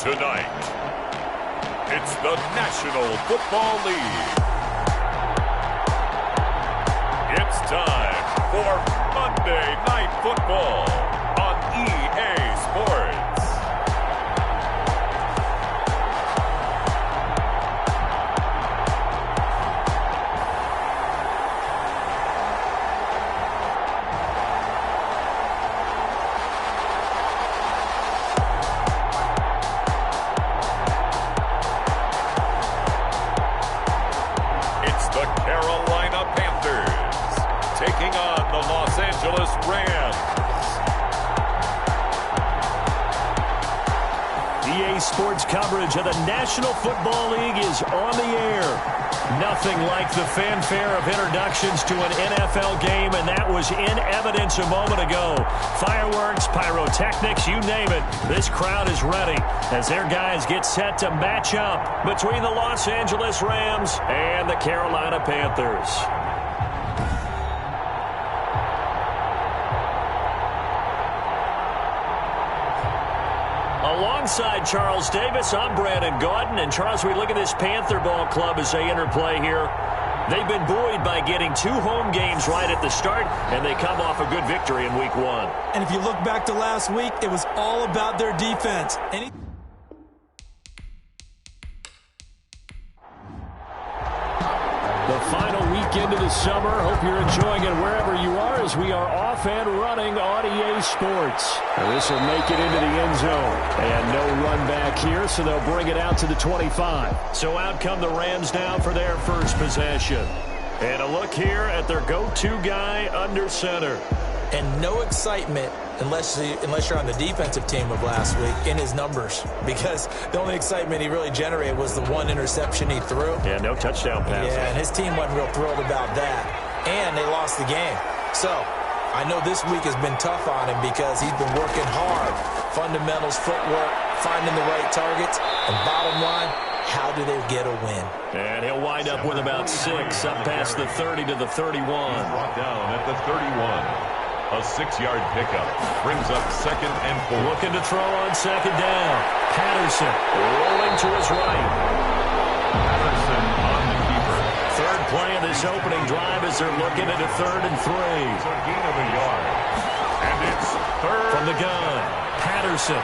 Tonight, it's the National Football League. It's time for Monday Night Football on EA Sports. Taking on the Los Angeles Rams. EA Sports coverage of the National Football League is on the air. Nothing like the fanfare of introductions to an NFL game, and that was in evidence a moment ago. Fireworks, pyrotechnics, you name it. This crowd is ready as their guys get set to match up between the Los Angeles Rams and the Carolina Panthers. Alongside Charles Davis, I'm Brandon Gaudin. And Charles, we look at this Panther ball club as they interplay here. They've been buoyed by getting 2 home games right at the start, and they come off a good victory in week 1. And if you look back to last week, it was all about their defense. The final weekend of the summer. Hope you're enjoying it wherever you are as we are off and running on EA Sports. This will make it into the end zone. And no run back here, so they'll bring it out to the 25. So out come the Rams now for their first possession. And a look here at their go-to guy under center. And no excitement unless you're on the defensive team of last week in his numbers, because the only excitement he really generated was the 1 interception he threw. Yeah, no touchdown pass. Yeah, and his team wasn't real thrilled about that. And they lost the game. So I know this week has been tough on him because he's been working hard. Fundamentals, footwork, finding the right targets, and bottom line, how do they get a win? And he'll wind up with about 6 up past the 30 to the 31. Brought down at the 31. A 6-yard pickup brings up 2nd and 4. Looking to throw on 2nd down. Patterson rolling to his right. Patterson on the keeper. Third play of this opening drive as they're looking at a 3rd and 3. It's a gain of a yard. And it's 3rd. From the gun, Patterson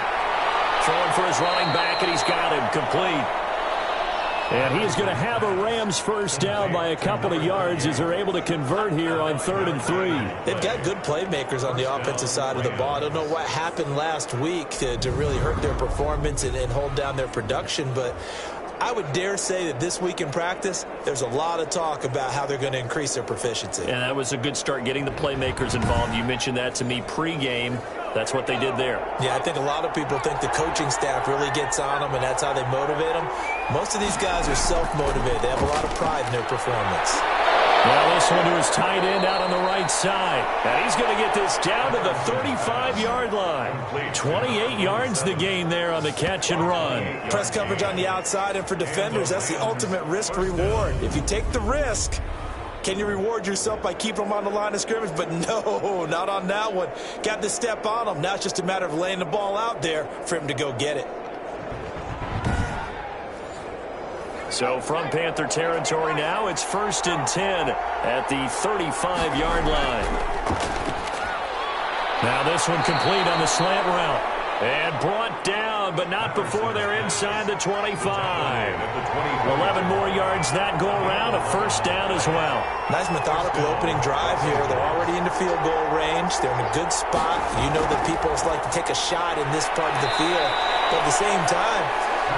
throwing for his running back, and he's got him complete. And he is going to have a Rams first down by a couple of yards as they're able to convert here on 3rd and 3. They've got good playmakers on the offensive side of the ball. I don't know what happened last week to really hurt their performance and hold down their production, but I would dare say that this week in practice, there's a lot of talk about how they're going to increase their proficiency. And that was a good start getting the playmakers involved. You mentioned that to me pregame. That's what they did there. Yeah, I think a lot of people think the coaching staff really gets on them, and that's how they motivate them. Most of these guys are self-motivated. They have a lot of pride in their performance. Well, this one to his tight end out on the right side. And he's going to get this down to the 35-yard line. 28 yards the gain there on the catch and run. Press coverage on the outside, and for defenders, that's the ultimate risk-reward. If you take the risk, can you reward yourself by keeping them on the line of scrimmage? But no, not on that one. Got to step on them. Now it's just a matter of laying the ball out there for him to go get it. So from Panther territory now, it's 1st and 10 at the 35-yard line. Now this one complete on the slant route. And brought down, but not before they're inside the 25. 11 more yards that go around, a first down as well. Nice methodical opening drive here. They're already into field goal range. They're in a good spot. You know that people like to take a shot in this part of the field. But at the same time,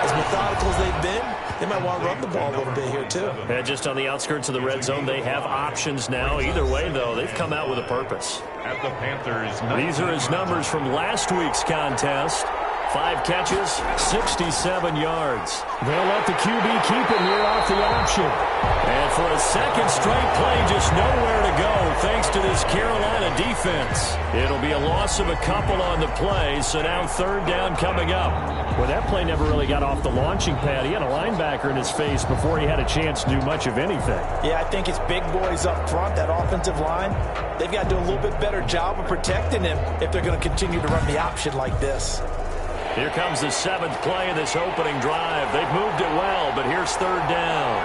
as methodical as they've been, they might want to run the ball a little bit here too. And just on the outskirts of the red zone, they have options now. Either way, though, they've come out with a purpose. At the Panthers. These are his numbers from last week's contest. 5 catches, 67 yards. They'll let the QB keep it here off the option. And for a second straight play, just nowhere to go thanks to this Carolina defense. It'll be a loss of a couple on the play, so now 3rd down coming up. Well, that play never really got off the launching pad. He had a linebacker in his face before he had a chance to do much of anything. Yeah, I think it's big boys up front, that offensive line. They've got to do a little bit better job of protecting him if they're going to continue to run the option like this. Here comes the 7th play of this opening drive. They've moved it well, but here's 3rd down.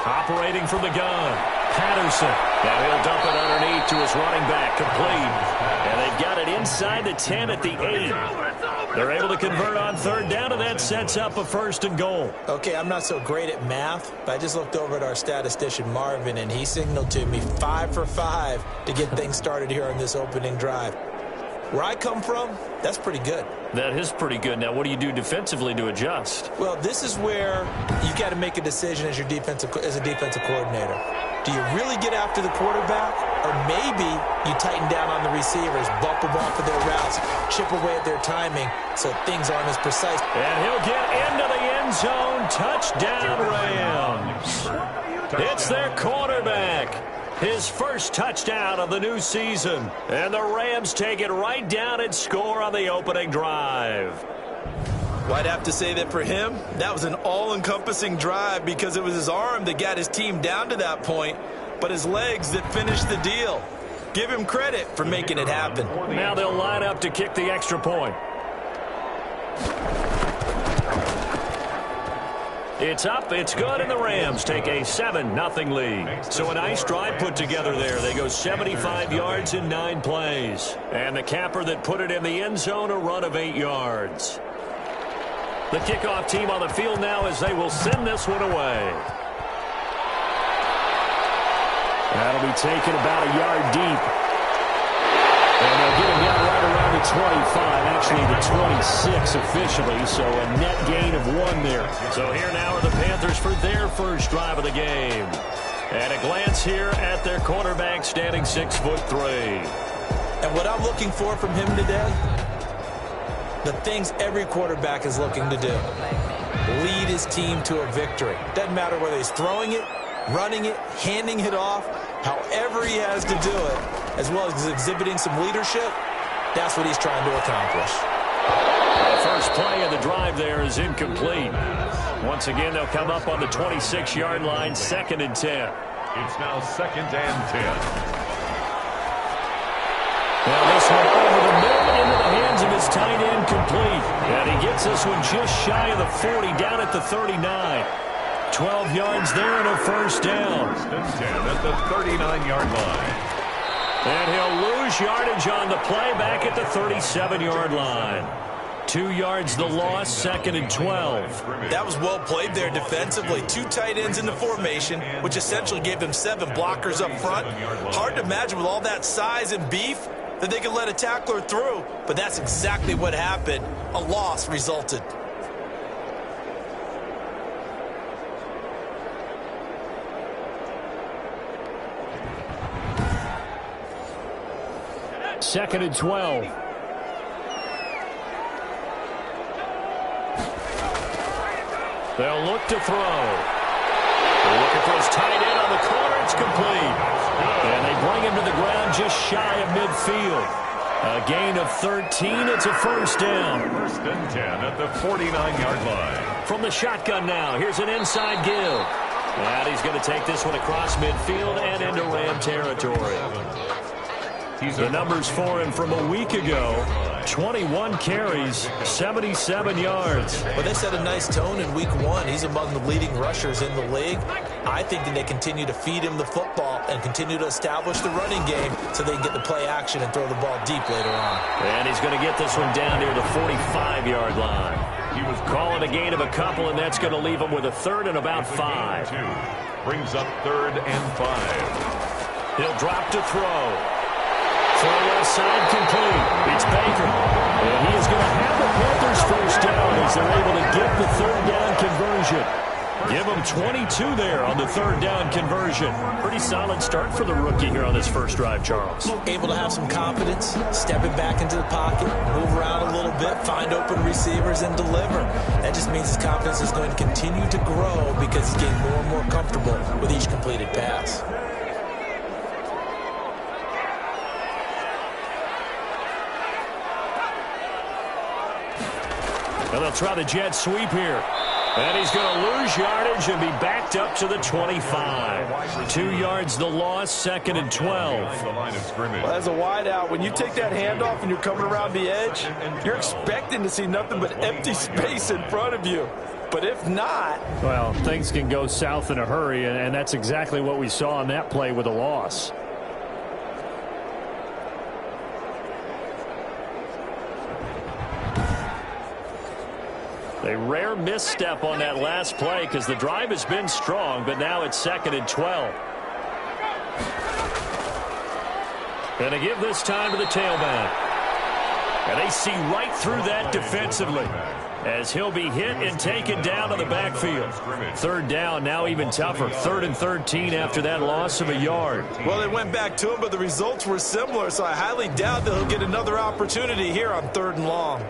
Operating from the gun, Patterson. Now he'll dump it underneath to his running back, complete. And they've got it inside the 10 at the 8. They're able to convert on 3rd down, and that sets up a 1st and goal. Okay, I'm not so great at math, but I just looked over at our statistician, Marvin, and he signaled to me 5 for 5 to get things started here on this opening drive. Where I come from, that's pretty good. That is pretty good. Now, what do you do defensively to adjust? Well, this is where you got to make a decision as a defensive coordinator. Do you really get after the quarterback, or maybe you tighten down on the receivers, bump them off of their routes, chip away at their timing so things aren't as precise? And he'll get into the end zone. Touchdown, Rams. It's their quarterback. His first touchdown of the new season. And the Rams take it right down and score on the opening drive. Well, I'd have to say that for him, that was an all-encompassing drive because it was his arm that got his team down to that point, but his legs that finished the deal. Give him credit for making it happen. Now they'll line up to kick the extra point. It's up, it's good, and the Rams take a 7-0 lead. So a nice drive put together there. They go 75 yards in 9 plays. And the capper that put it in the end zone, a run of 8 yards. The kickoff team on the field now as they will send this one away. That'll be taken about a yard deep. And they'll get him down right around the 25, actually the 26 officially, so a net gain of 1 there. So here now are the Panthers for their first drive of the game. And a glance here at their quarterback standing 6'3". And what I'm looking for from him today, the things every quarterback is looking to do. Lead his team to a victory. Doesn't matter whether he's throwing it, running it, handing it off, however he has to do it, as well as exhibiting some leadership, that's what he's trying to accomplish. The first play of the drive there is incomplete. Once again, they'll come up on the 26-yard line, 2nd and 10. It's now 2nd and 10. Now this one over the middle into the hands of his tight end, complete. And he gets this one just shy of the 40, down at the 39. 12 yards there and a 1st down. 1st and 10 at the 39-yard line. And he'll lose yardage on the play back at the 37-yard line. 2 yards the loss, 2nd and 12. That was well played there defensively. 2 tight ends in the formation, which essentially gave them 7 blockers up front. Hard to imagine with all that size and beef that they could let a tackler through, but that's exactly what happened. A loss resulted. Second and 12. They'll look to throw. They're looking for his tight end on the corner. It's complete. And they bring him to the ground just shy of midfield. A gain of 13. It's a 1st down. 1st and 10 at the 49-yard line. From the shotgun now, here's an inside give. And he's going to take this one across midfield and into Ram territory. The numbers for him from a week ago, 21 carries, 77 yards. Well, they set a nice tone in week 1. He's among the leading rushers in the league. I think that they continue to feed him the football and continue to establish the running game so they can get the play action and throw the ball deep later on. And he's going to get this one down near the 45-yard line. He was calling a gain of a couple, and that's going to leave him with a 3rd and about 5. Brings up 3rd and 5. He'll drop to throw. Throw left side complete. It's Baker. And he is going to have the Panthers first down as they're able to get the 3rd down conversion. Give him 22 there on the 3rd down conversion. Pretty solid start for the rookie here on this first drive, Charles. Able to have some confidence, stepping back into the pocket, move around a little bit, find open receivers, and deliver. That just means his confidence is going to continue to grow because he's getting more and more comfortable with each completed pass. And they'll try the jet sweep here. And he's going to lose yardage and be backed up to the 25. 2 yards the loss, 2nd and 12. Well, as a wideout, when you take that handoff and you're coming around the edge, you're expecting to see nothing but empty space in front of you. But if not... Well, things can go south in a hurry, and that's exactly what we saw on that play with a loss. A rare misstep on that last play because the drive has been strong, but now it's 2nd and 12. Going to give this time to the tailback. And they see right through that defensively as he'll be hit and taken down to the backfield. 3rd down, now even tougher. 3rd and 13 after that loss of a yard. Well, they went back to him, but the results were similar, so I highly doubt that he'll get another opportunity here on 3rd and long.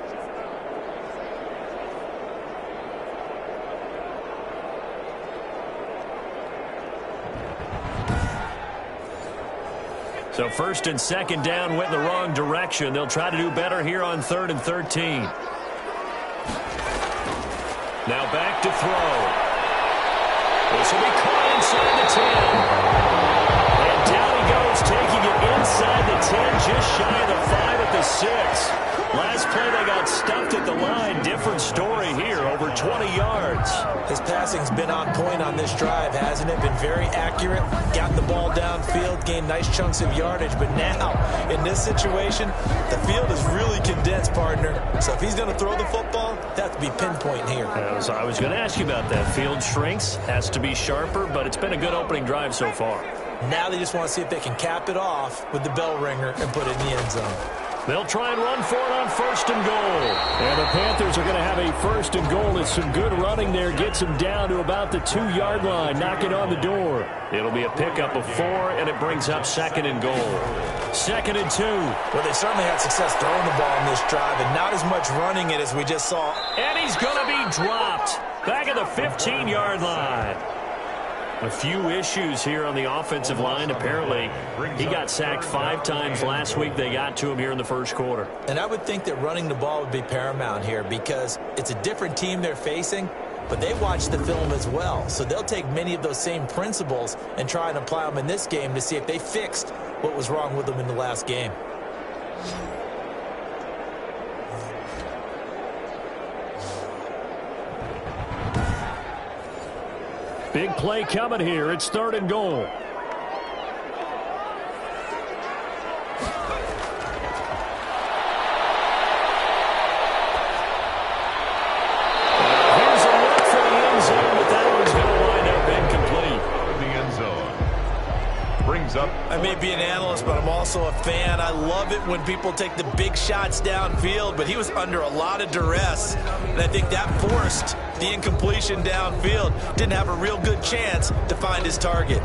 So 1st and 2nd down went in the wrong direction. They'll try to do better here on 3rd and 13. Now back to throw. This will be caught inside the 10. And down he goes, taking it inside the 10, just shy of the 5 at the 6. Last play they got stuffed at the line. Different story here, over 20 yards. His passing's been on point on this drive, hasn't it? Been very accurate, got the ball downfield, gained nice chunks of yardage. But now, in this situation, the field is really condensed, partner. So if he's going to throw the football, that has to be pinpoint here. I was going to ask you about that. Field shrinks, has to be sharper, but it's been a good opening drive so far. Now they just want to see if they can cap it off with the bell ringer and put it in the end zone. They'll try and run for it on 1st and goal. And the Panthers are going to have a 1st and goal. It's some good running there. Gets him down to about the 2-yard line. Knocking on the door. It'll be a pickup of 4, and it brings up 2nd and goal. 2nd and 2. Well, they certainly had success throwing the ball in this drive, and not as much running it as we just saw. And he's going to be dropped. Back at the 15-yard line. A few issues here on the offensive line. Apparently, he got sacked 5 times last week. They got to him here in the 1st quarter. And I would think that running the ball would be paramount here because it's a different team they're facing, but they watch the film as well. So they'll take many of those same principles and try and apply them in this game to see if they fixed what was wrong with them in the last game. Big play coming here. It's 3rd and goal. Here's a look for the end zone, but that one's going to wind up incomplete. The end zone. Brings up. I may be an analyst, but I'm also a fan. I love it when people take the big shots downfield, but he was under a lot of duress, and I think that forced the incompletion downfield. Didn't have a real good chance to find his target.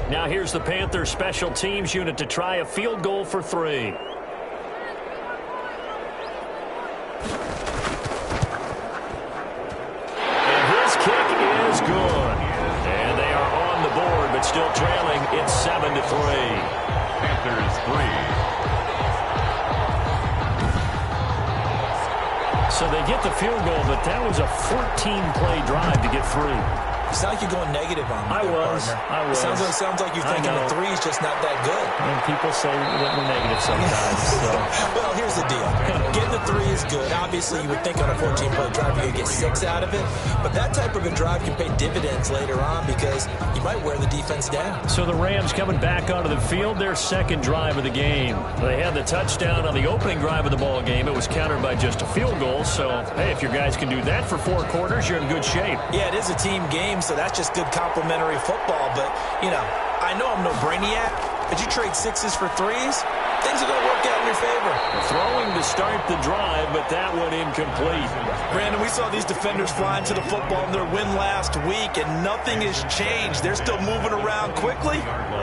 Now here's the Panthers special teams unit to try a field goal for 3. And his kick is good. And they are on the board, but still trailing. It's 7-3. Panthers 3. So they get the field goal, but that was a 14-play drive to get 3. It's not like you're going negative on me. I was. Sounds like you're thinking the 3 is just not that good. And people say that we're negative sometimes. So. Well, here's the deal. Getting the 3 is good. Obviously, you would think on a 14-play drive you're going to get 6 out of it. But that type of a drive can pay dividends later on because you might wear the defense down. So the Rams coming back onto the field, their 2nd drive of the game. They had the touchdown on the opening drive of the ball game. It was countered by just a field goal. So, hey, if your guys can do that for 4 quarters, you're in good shape. Yeah, it is a team game, so that's just good complementary football. But, you know, I know I'm no brainiac, but you trade 6s for 3s, things are going to work out in your favor. Throwing to start the drive, but that one incomplete. Brandon, we saw these defenders flying to the football in their win last week, and nothing has changed. They're still moving around quickly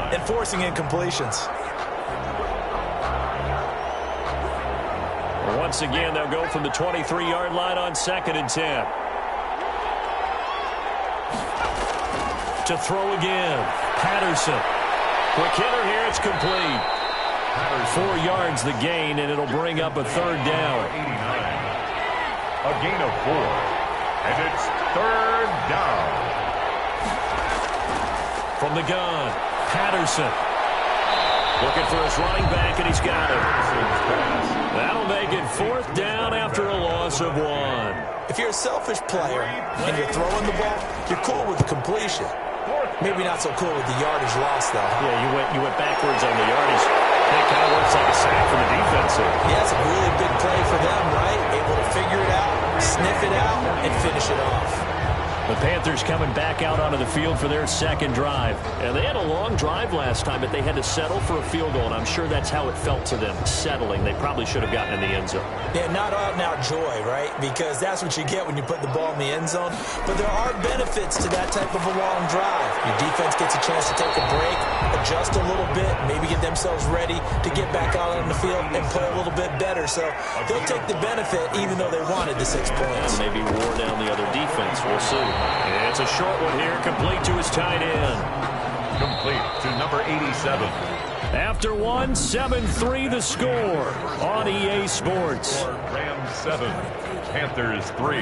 and forcing incompletions. Once again, they'll go from the 23-yard line on 2nd and 10. To throw again. Patterson. Quick hitter here. It's complete. 4 yards the gain, and it'll bring up a 3rd down. A gain of 4. And it's 3rd down. From the gun, Patterson. Looking for his running back, and he's got it. That'll make it 4th down after a loss of 1. If you're a selfish player and you're throwing the ball, you're cool with completion. Maybe not so cool with the yardage loss, though. Huh? Yeah, you went backwards on the yardage. It kind of works like a sack for the defense here. Yeah, it's a really big play for them, right? Able to figure it out, sniff it out, and finish it off. The Panthers coming back out onto the field for their second drive. And they had a long drive last time, but they had to settle for a field goal, and I'm sure that's how it felt to them, settling. They probably should have gotten in the end zone. Yeah, not out-and-out joy, right? Because that's what you get when you put the ball in the end zone. But there are benefits to that type of a long drive. Your defense gets a chance to take a break, adjust a little bit, maybe get themselves ready to get back out on the field and play a little bit better. So they'll take the benefit even though they wanted the 6 points. And maybe wore down the other defense. We'll see. It's a short one here, complete to his tight end. Complete to number 87. After 1, 7-3 the score on EA Sports. Rams 7, Panthers 3.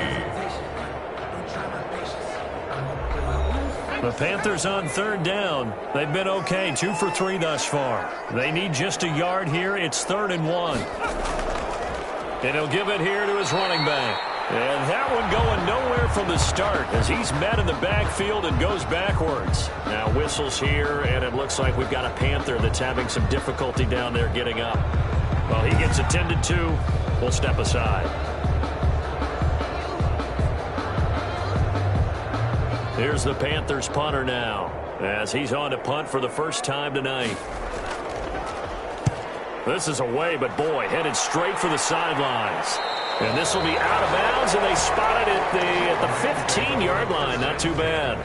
The Panthers on 3rd down. They've been okay, 2 for 3 thus far. They need just a yard here. It's 3rd and 1. And he'll give it here to his running back. And that one going nowhere from the start as he's met in the backfield and goes backwards. Now whistles here, and it looks like we've got a Panther that's having some difficulty down there getting up. Well, he gets attended to. We'll step aside. Here's the Panthers punter now as he's on to punt for the first time tonight. This is away, but boy, headed straight for the sidelines. And this will be out of bounds, and they spot it at the 15-yard line. Not too bad.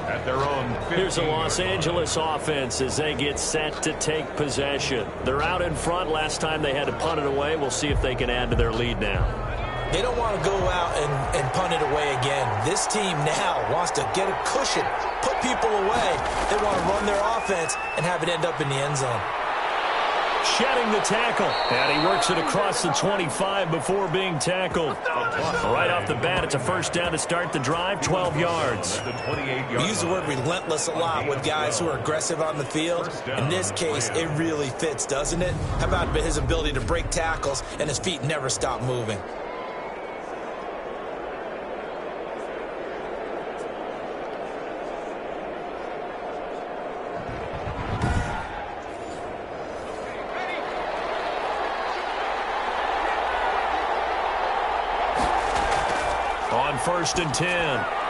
At their own 15. Here's the Los Angeles offense as they get set to take possession. They're out in front. Last time they had to punt it away. We'll see if they can add to their lead now. They don't want to go out and punt it away again. This team now wants to get a cushion, put people away. They want to run their offense and have it end up in the end zone. Shedding the tackle, and he works it across the 25 before being tackled. Right off the bat, it's a first down to start the drive, 12 yards. We use the word relentless a lot with guys who are aggressive on the field. In this case, it really fits, doesn't it? How about his ability to break tackles and his feet never stop moving? On 1st and 10,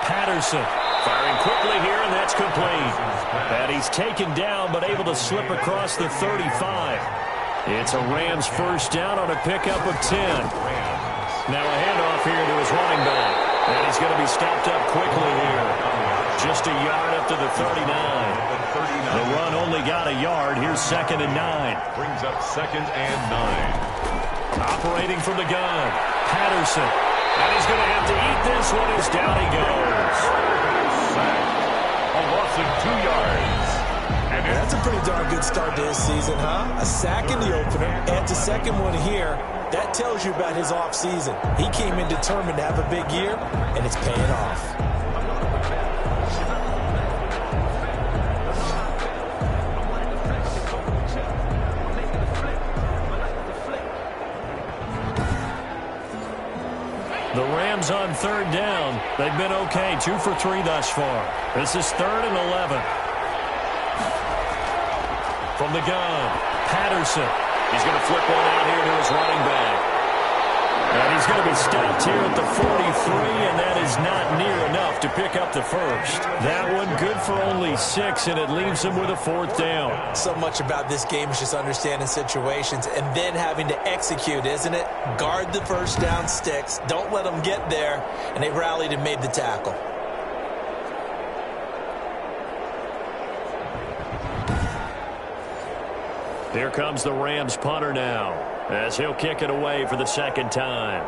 Patterson firing quickly here, and that's complete. And he's taken down, but able to slip across the 35. It's a Rams first down on a pickup of 10. Now a handoff here to his running back. And he's going to be stopped up quickly here. Just a yard up to the 39. The run only got a yard. Here's 2nd and 9. Brings up 2nd and 9. Operating from the gun, Patterson. And he's going to have to eat this one as down he goes. A loss of 2 yards. And that's a pretty darn good start to his season, huh? A sack in the opener, and a second one here. That tells you about his offseason. He came in determined to have a big year, and it's paying off. The Rams on 3rd down. They've been okay, 2 for 3 thus far. This is 3rd and 11. From the gun, Patterson. He's going to flip one out here to his running back. And he's going to be stopped here at the 43, and that is not near enough to pick up the first. That one good for only 6, and it leaves him with a 4th down. So much about this game is just understanding situations and then having to execute, isn't it? Guard the first down sticks. Don't let them get there. And they rallied and made the tackle. Here comes the Rams punter now, as he'll kick it away for the 2nd time.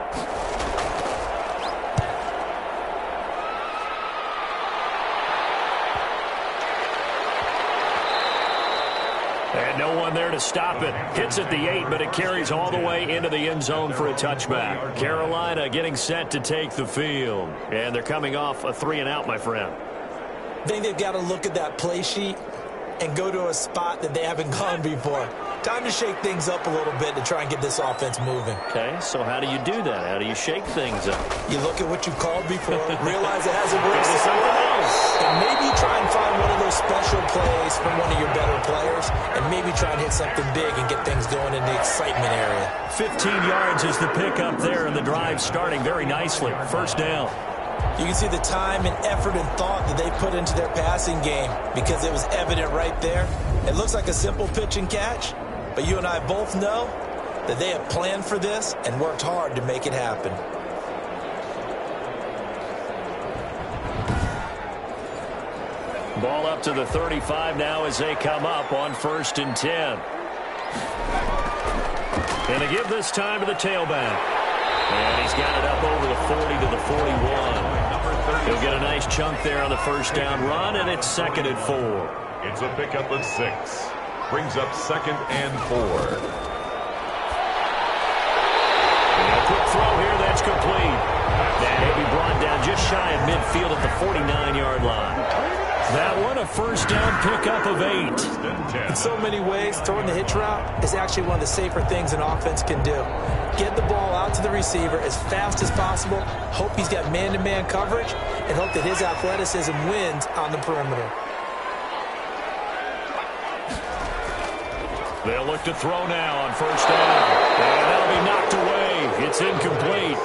And no one there to to stop it. Hits at the 8, but it carries all the way into the end zone for a touchback. Carolina getting set to take the field. And they're coming off a 3-and-out, my friend. I think they've got to look at that play sheet and go to a spot that they haven't gone before. Time to shake things up a little bit to try and get this offense moving. Okay, so how do you do that? How do you shake things up? You look at what you called before, realize it hasn't worked so well, and maybe try and find one of those special plays from one of your better players, and maybe try and hit something big and get things going in the excitement area. 15 yards is the pickup there, and the drive starting very nicely. First down. You can see the time and effort and thought that they put into their passing game because it was evident right there. It looks like a simple pitch and catch, but you and I both know that they have planned for this and worked hard to make it happen. Ball up to the 35 now as they come up on 1st and 10. And they give this time to the tailback. And he's got it up over the 40 to the 41. He'll get a nice chunk there on the first down run, and it's 2nd and 4. It's a pickup of 6. Brings up 2nd and 4. And a quick throw here that's complete. And he'll be brought down just shy of midfield at the 49-yard line. That one a first down pickup of 8. In so many ways, throwing the hitch route is actually one of the safer things an offense can do. Get the ball out to the receiver as fast as possible, hope he's got man-to-man coverage, and hope that his athleticism wins on the perimeter. They'll look to throw now on first down. And that'll be knocked away. It's incomplete.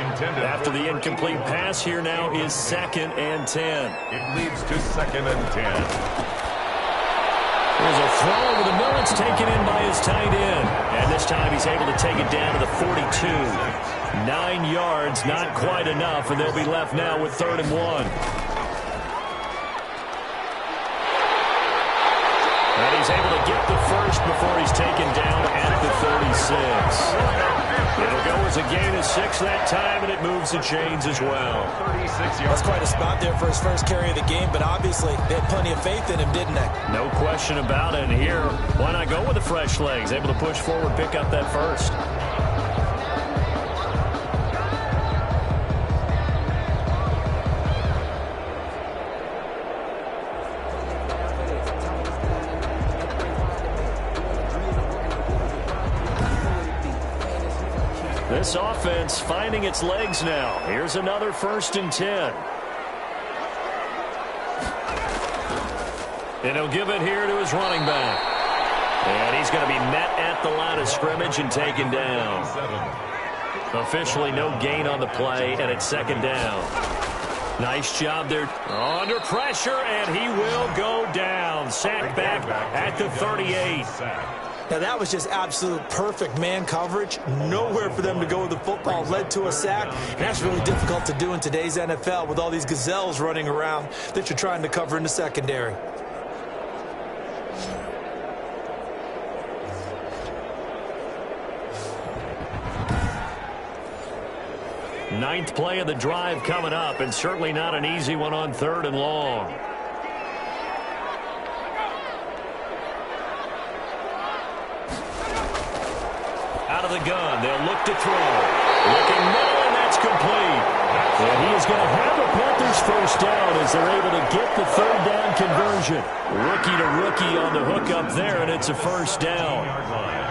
After the incomplete pass, here now is 2nd and 10. It leads to 2nd and 10. There's a throw over the middle. It's taken in by his tight end. And this time he's able to take it down to the 42. 9 yards, not quite enough, and they'll be left now with 3rd and 1. And he's able to get the first before he's taken down at the 36. It'll go as a gain of 6 that time, and it moves the chains as well. That's quite a spot there for his first carry of the game, but obviously they had plenty of faith in him, didn't they? No question about it. And here, why not go with the fresh legs? Able to push forward, pick up that first. This offense finding its legs now. Here's another 1st and 10. And he'll give it here to his running back. And he's going to be met at the line of scrimmage and taken down. Officially no gain on the play, and it's 2nd down. Nice job there. Under pressure, and he will go down. Sacked back at the 38. Now, that was just absolute perfect man coverage. Nowhere for them to go with the football. Led to a sack. And that's really difficult to do in today's NFL with all these gazelles running around that you're trying to cover in the secondary. Ninth play of the drive coming up, and certainly not an easy one on 3rd and long. Out of the gun, they'll look to throw. Looking middle, and that's complete. And he is going to have the Panthers first down as they're able to get the 3rd down conversion. Rookie to rookie on the hook up there, and it's a first down.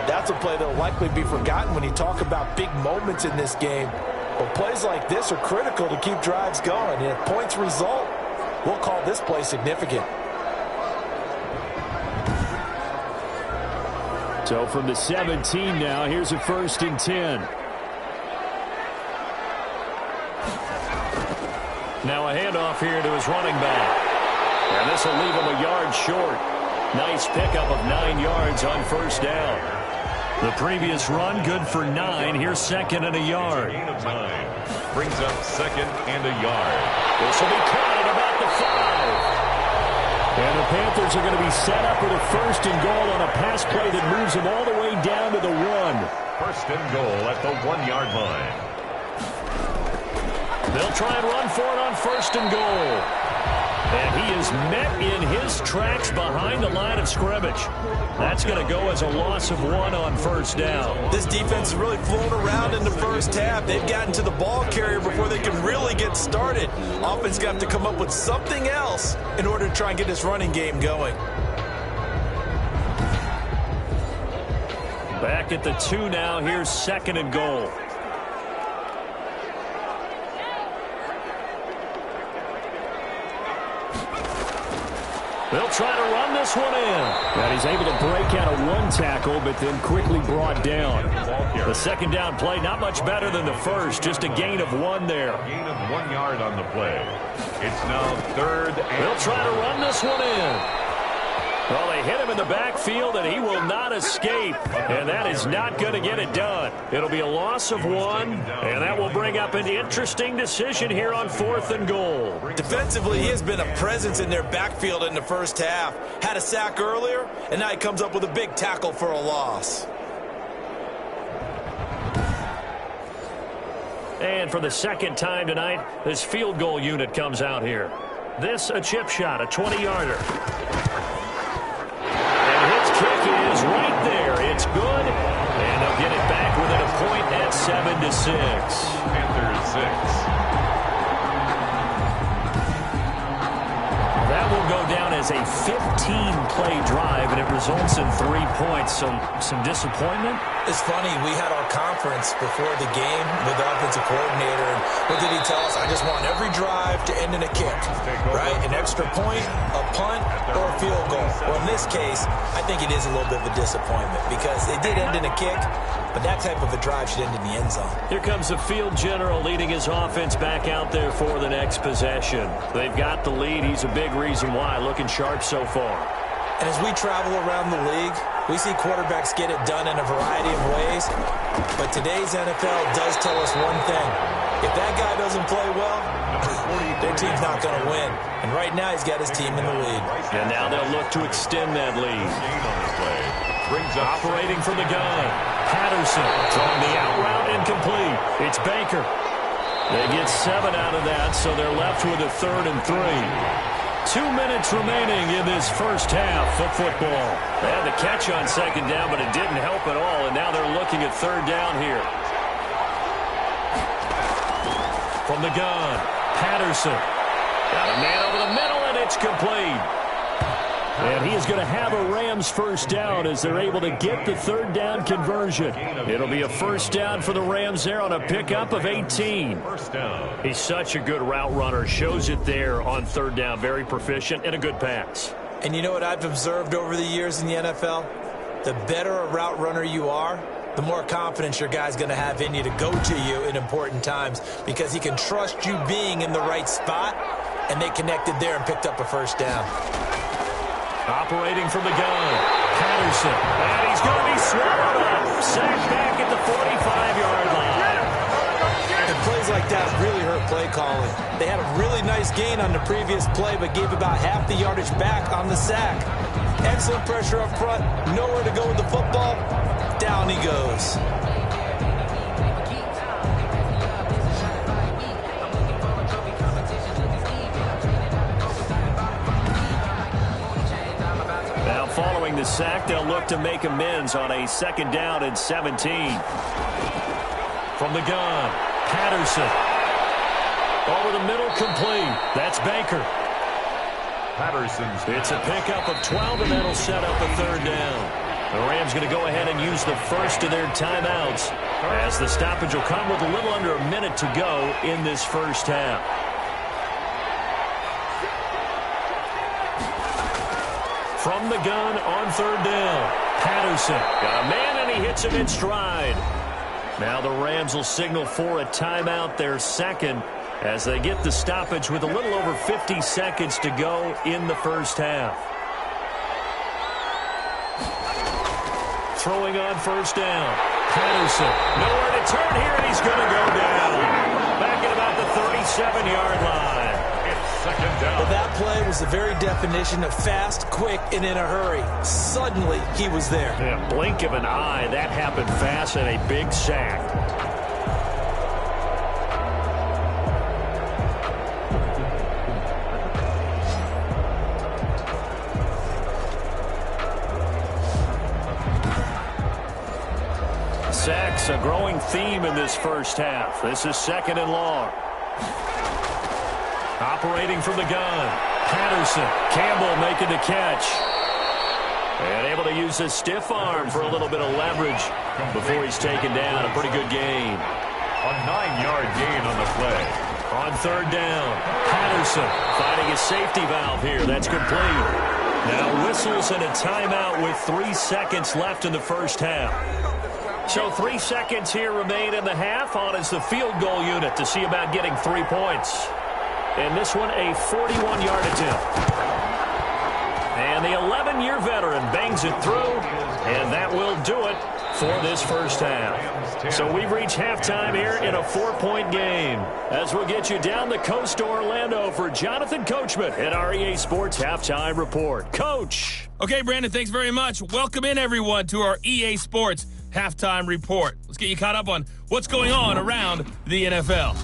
That's a play that will likely be forgotten when you talk about big moments in this game. But plays like this are critical to keep drives going. And if points result, we'll call this play significant. So from the 17 now, here's a 1st and 10. Now a handoff here to his running back. And this will leave him a yard short. Nice pickup of 9 yards on first down. The previous run good for 9. Here's 2nd and a yard. Gain of 9. Brings up 2nd and a yard. This will be caught at about the 5. And the Panthers are going to be set up with a 1st and goal on a pass play that moves them all the way down to the 1. 1st and goal at the 1-yard line. They'll try and run for it on 1st and goal. And he is met in his tracks behind the line of scrimmage. That's going to go as a loss of 1 on first down. This defense has really flown around in the first half. They've gotten to the ball carrier before they can really get started. Offense got to come up with something else in order to try and get this running game going. Back at the 2 now. Here's 2nd and goal. They'll try to run this one in. And he's able to break out of 1 tackle, but then quickly brought down. The 2nd down play, not much better than the first, just a gain of 1 there. Gain of 1 yard on the play. It's now 3rd and... They'll try to run this one in. Well, they hit him in the backfield, and he will not escape. And that is not going to get it done. It'll be a loss of 1, and that will bring up an interesting decision here on 4th and goal. Defensively, he has been a presence in their backfield in the first half. Had a sack earlier, and now he comes up with a big tackle for a loss. And for the 2nd time tonight, this field goal unit comes out here. This a chip shot, a 20-yarder. Kick is right there. It's good. And they'll get it back within a point at 7-6. Panthers 6. That will go down as a 15-play drive, and it results in 3 points. So some disappointment. It's funny, we had our conference before the game with the offensive coordinator. And what did he tell us? I just want every drive to end in a kick, right? An extra point, a punt, or a field goal. Well, in this case, I think it is a little bit of a disappointment because it did end in a kick, but that type of a drive should end in the end zone. Here comes the field general leading his offense back out there for the next possession. They've got the lead. He's a big reason why. Looking sharp so far. And as we travel around the league, we see quarterbacks get it done in a variety of ways. But today's NFL does tell us one thing. If that guy doesn't play well, their team's not going to win. And right now he's got his team in the lead. And now they'll look to extend that lead. Operating from the gun. Patterson throwing the out route incomplete. It's Baker. They get 7 out of that, so they're left with a 3rd and 3. 2 minutes remaining in this first half of football. They had the catch on 2nd down, but it didn't help at all, and now they're looking at 3rd down here. From the gun, Patterson. Got a man over the middle, and it's complete. And he is going to have a Rams first down as they're able to get the 3rd down conversion. It'll be a first down for the Rams there on a pickup of 18. He's such a good route runner. Shows it there on 3rd down. Very proficient and a good pass. And you know what I've observed over the years in the NFL? The better a route runner you are, the more confidence your guy's going to have in you to go to you in important times because he can trust you being in the right spot, and they connected there and picked up a first down. Operating from the gun, Patterson, and he's going to be swallowed up. Sacked back at the 45-yard line. And plays like that really hurt play calling. They had a really nice gain on the previous play, but gave about half the yardage back on the sack. Excellent pressure up front, nowhere to go with the football. Down he goes. Following the sack, they'll look to make amends on a 2nd down and 17. From the gun, Patterson. Over the middle, complete. That's Baker. Patterson's. It's a pickup of 12, and that'll set up a 3rd down. The Rams going to go ahead and use the first of their timeouts as the stoppage will come with a little under a minute to go in this first half. From the gun on 3rd down. Patterson got a man, and he hits him in stride. Now the Rams will signal for a timeout, their 2nd, as they get the stoppage with a little over 50 seconds to go in the first half. Throwing on 1st down. Patterson, nowhere to turn here, and he's going to go down. Back at about the 37-yard line. Well, that play was the very definition of fast, quick, and in a hurry. Suddenly, he was there. Yeah, blink of an eye. That happened fast and a big sack. Sacks, a growing theme in this first half. This is 2nd and long. Operating from the gun. Patterson. Campbell making the catch. And able to use his stiff arm for a little bit of leverage before he's taken down. A pretty good gain. A 9-yard gain on the play. On 3rd down, Patterson finding a safety valve here. That's complete. Now whistles and a timeout with 3 seconds left in the first half. So 3 seconds here remain in the half. On is the field goal unit to see about getting 3 points. And this one a 41-yard attempt. And the 11-year veteran bangs it through, and that will do it for this first half. So we've reached halftime here in a 4-point game. As we'll get you down the coast to Orlando for Jonathan Coachman at our EA Sports Halftime Report. Coach. Okay, Brandon, thanks very much. Welcome in, everyone, to our EA Sports Halftime Report. Let's get you caught up on what's going on around the NFL.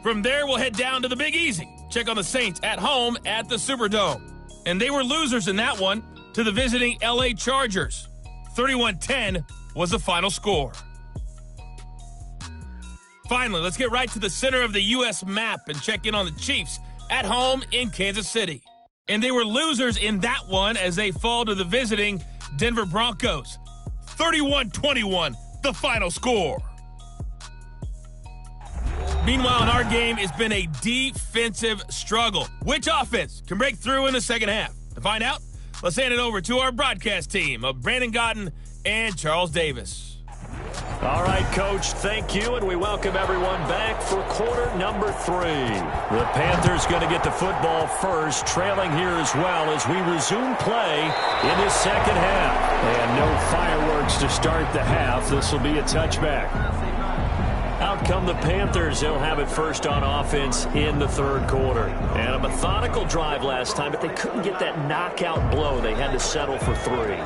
From there, we'll head down to the Big Easy. Check on the Saints at home at the Superdome. And they were losers in that one to the visiting LA Chargers. 31-10 was the final score. Finally, let's get right to the center of the U.S. map and check in on the Chiefs at home in Kansas City. And they were losers in that one as they fall to the visiting Denver Broncos. 31-21, the final score. Meanwhile, in our game, it's been a defensive struggle. Which offense can break through in the second half? To find out, let's hand it over to our broadcast team of Brandon Gotten and Charles Davis. All right, Coach, thank you, and we welcome everyone back for quarter number 3. The Panthers going to get the football first, trailing here as well as we resume play in this second half. And no fireworks to start the half. This will be a touchback. Out come the Panthers. They'll have it first on offense in the 3rd quarter. And a methodical drive last time, but they couldn't get that knockout blow. They had to settle for 3.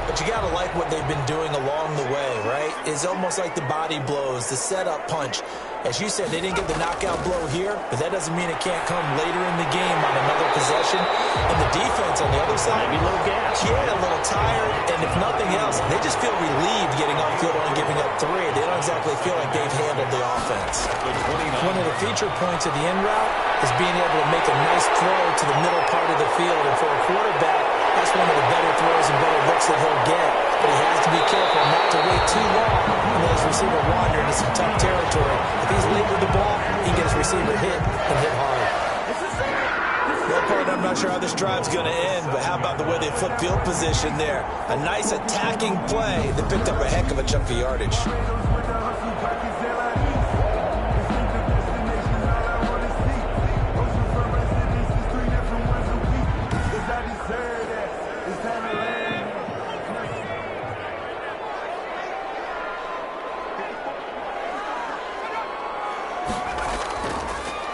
But you got to like what they've been doing along the way, right? It's almost like the body blows, the setup punch. As you said, they didn't get the knockout blow here, but that doesn't mean it can't come later in the game on another possession. And the defense on the other side, maybe a little gas. Yeah, a little tired. And if nothing else, they just feel relieved getting off field only giving up 3. They don't exactly feel like they've handled the offense. One of the feature points of the end route is being able to make a nice throw to the middle part of the field. And for a quarterback, that's one of the better throws and better looks that he'll get. But he has to be careful not to wait too long and let his receiver wander into some tough territory. If he's late with the ball, he can get his receiver hit and hit hard. Well, part, I'm not sure how this drive's going to end, but how about the way they flip field position there? A nice attacking play that picked up a heck of a chunk of yardage.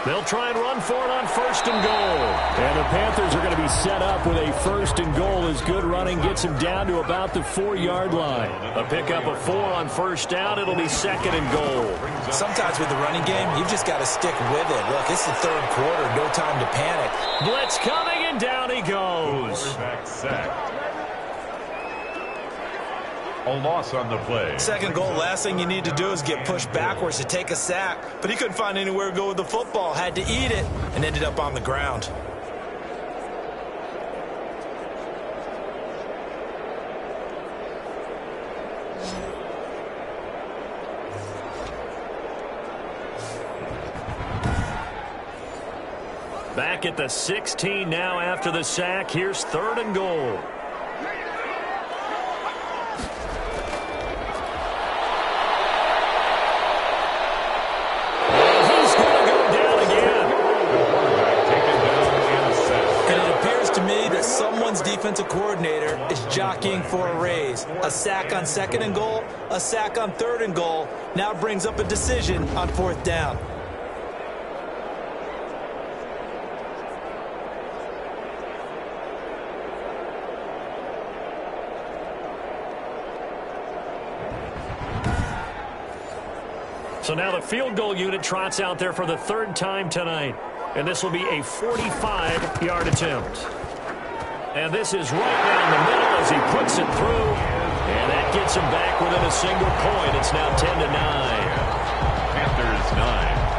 They'll try and run for it on 1st and goal. And the Panthers are going to be set up with a 1st and goal as good running gets him down to about the 4-yard line. A pickup of 4 on 1st down. It'll be 2nd and goal. Sometimes with the running game, you've just got to stick with it. Look, it's the 3rd quarter. No time to panic. Blitz coming, and down he goes. Quarterback sacked. A loss on the play. 2nd goal, last thing you need to do is get pushed backwards to take a sack. But he couldn't find anywhere to go with the football. Had to eat it and ended up on the ground. Back at the 16 now after the sack. Here's 3rd and goal. Defensive coordinator is jockeying for a raise. A sack on 2nd and goal, a sack on 3rd and goal. Now brings up a decision on 4th down. So now the field goal unit trots out there for the 3rd time tonight. and this will be a 45-yard attempt. And this is right down the middle as he puts it through. And that gets him back within a single point. It's now 10-9. Panthers 9.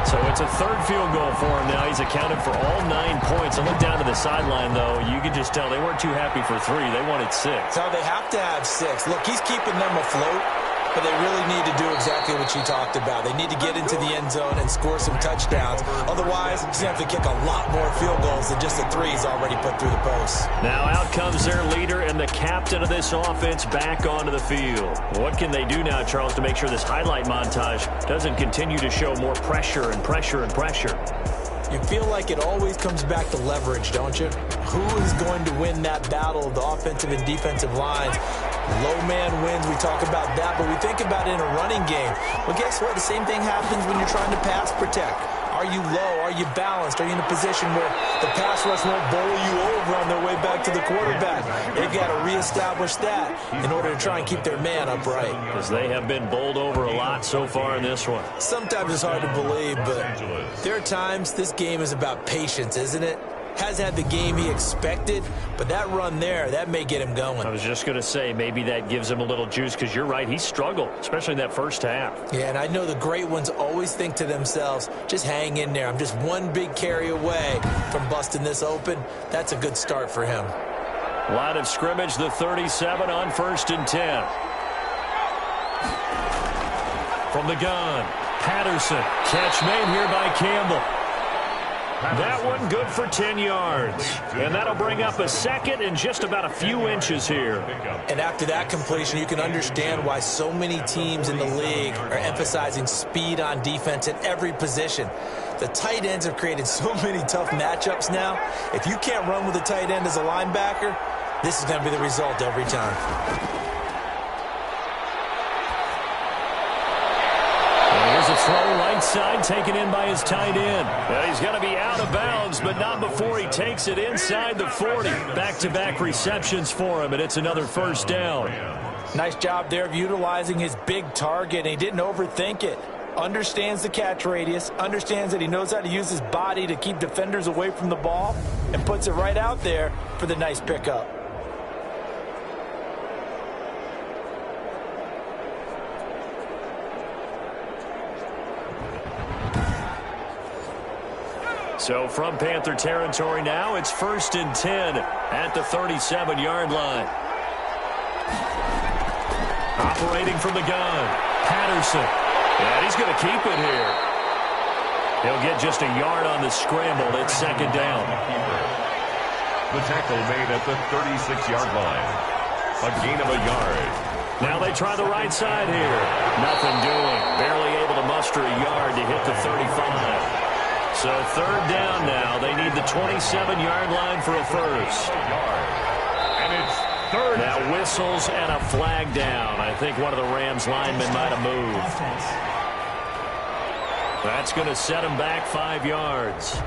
So it's a third field goal for him now. He's accounted for all 9 points. I look down to the sideline, though. You can just tell they weren't too happy for 3. They wanted 6. So they have to have 6. Look, he's keeping them afloat, but they really need to do exactly what you talked about. They need to get into the end zone and score some touchdowns. Otherwise, he's going to have to kick a lot more field goals than just the 3 he's already put through the post. Now out comes their leader and the captain of this offense back onto the field. What can they do now, Charles, to make sure this highlight montage doesn't continue to show more pressure and pressure and pressure? You feel like it always comes back to leverage, don't you? Who is going to win that battle of the offensive and defensive lines? Low man wins. We talk about that, but we think about it in a running game. Well, guess what? The same thing happens when you're trying to pass protect. Are you low? Are you balanced? Are you in a position where the pass rush won't bowl you over on their way back to the quarterback? They've got to reestablish that in order to try and keep their man upright. Because they have been bowled over a lot so far in this one. Sometimes it's hard to believe, but there are times this game is about patience, isn't it? Hasn't had the game he expected, but that run there, that may get him going. I was just going to say, maybe that gives him a little juice, because you're right, he struggled, especially in that first half. Yeah, and I know the great ones always think to themselves, just hang in there. I'm just one big carry away from busting this open. That's a good start for him. Line of scrimmage, the 37 on 1st and 10. From the gun, Patterson. Catch made here by Campbell. That one good for 10 yards. And that'll bring up a second and just about a few inches here. And after that completion, you can understand why so many teams in the league are emphasizing speed on defense at every position. The tight ends have created so many tough matchups now. If you can't run with a tight end as a linebacker, this is going to be the result every time. Here's a throw right side taken in by his tight end. Well, he's going to be out of bounds, but not before he takes it inside the 40. Back-to-back receptions for him, and it's another first down. Nice job there of utilizing his big target. He didn't overthink it. Understands the catch radius, understands that he knows how to use his body to keep defenders away from the ball, and puts it right out there for the nice pickup. So from Panther territory now, it's 1st and 10 at the 37-yard line. Operating from the gun, Patterson. And he's going to keep it here. He'll get just a yard on the scramble. It's 2nd down. The tackle made at the 36-yard line. A gain of a yard. Now they try the right side here. Nothing doing. Barely able to muster a yard to hit the 35. So 3rd down now. They need the 27-yard line for a first. And it's 3rd. Now whistles and a flag down. I think one of the Rams linemen might have moved. That's going to set him back 5 yards.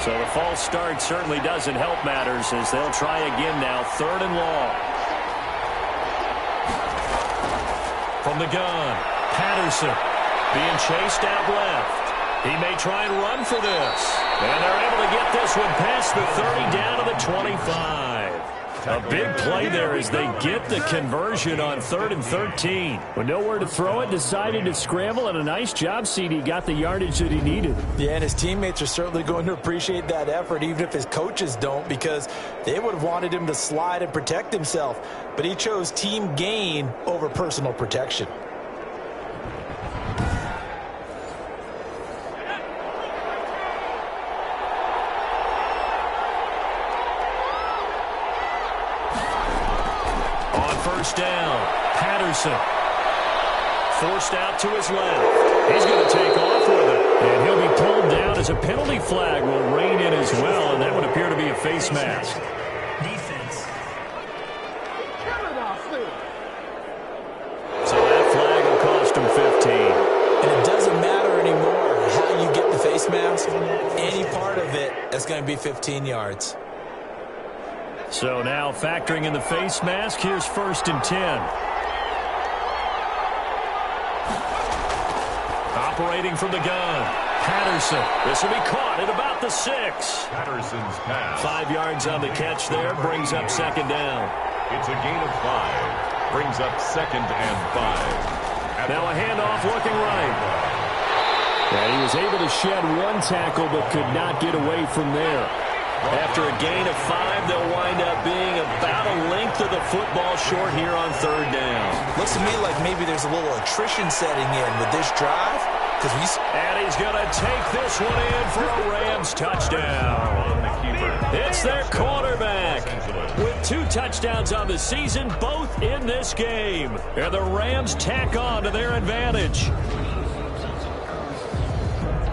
So the false start certainly doesn't help matters as they'll try again now. 3rd and long. From the gun, Patterson being chased out left. He may try and run for this. And they're able to get this one past the 30 down to the 25. A big play there as they get the conversion on 3rd and 13. With nowhere to throw it, decided to scramble, and a nice job, CD. Got the yardage that he needed. Yeah, and his teammates are certainly going to appreciate that effort, even if his coaches don't, because they would have wanted him to slide and protect himself. But he chose team gain over personal protection. First down, Patterson. Forced out to his left. He's going to take off with it. And he'll be pulled down as a penalty flag will rein in as well, and that would appear to be a face mask. Defense. So that flag will cost him 15. And it doesn't matter anymore how you get the face mask. Any part of it, that's going to be 15 yards. So now factoring in the face mask, here's 1st and 10. operating from the gun. Patterson. This will be caught at about the 6. Patterson's pass. 5 yards on the catch there. Brings up second down. It's a gain of 5. Brings up 2nd and 5. Now a handoff looking right. And he was able to shed 1 tackle but could not get away from there. After a gain of 5, they'll wind up being about a length of the football short here on 3rd down. Looks to me like maybe there's a little attrition setting in with this drive. And he's going to take this one in for a Rams touchdown. It's their quarterback with 2 touchdowns on the season, both in this game. And the Rams tack on to their advantage.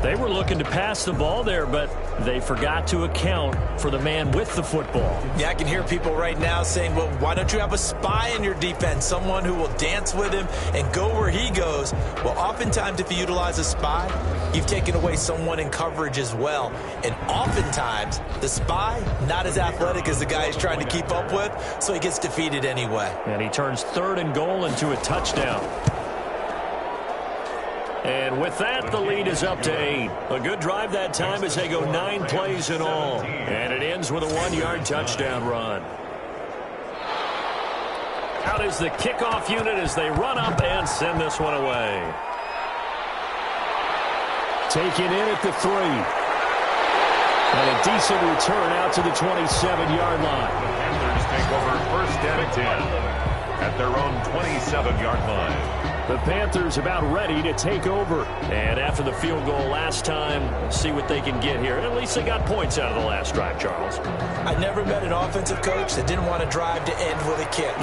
They were looking to pass the ball there, but they forgot to account for the man with the football. Yeah, I can hear people right now saying, well, why don't you have a spy in your defense, someone who will dance with him and go where he goes? Well, oftentimes if you utilize a spy, you've taken away someone in coverage as well. And oftentimes, the spy, not as athletic as the guy he's trying to keep up with, so he gets defeated anyway. And he turns 3rd and goal into a touchdown. And with that, the lead is up to 8. A good drive that time as they go 9 plays in all. And it ends with a 1-yard touchdown run. Out is the kickoff unit as they run up and send this one away. Taken in at the 3. And a decent return out to the 27-yard line. The Panthers take over 1st and 10 at their own 27-yard line. The Panthers about ready to take over. And after the field goal last time, see what they can get here. At least they got points out of the last drive, Charles. I never met an offensive coach that didn't want to drive to end with a kick.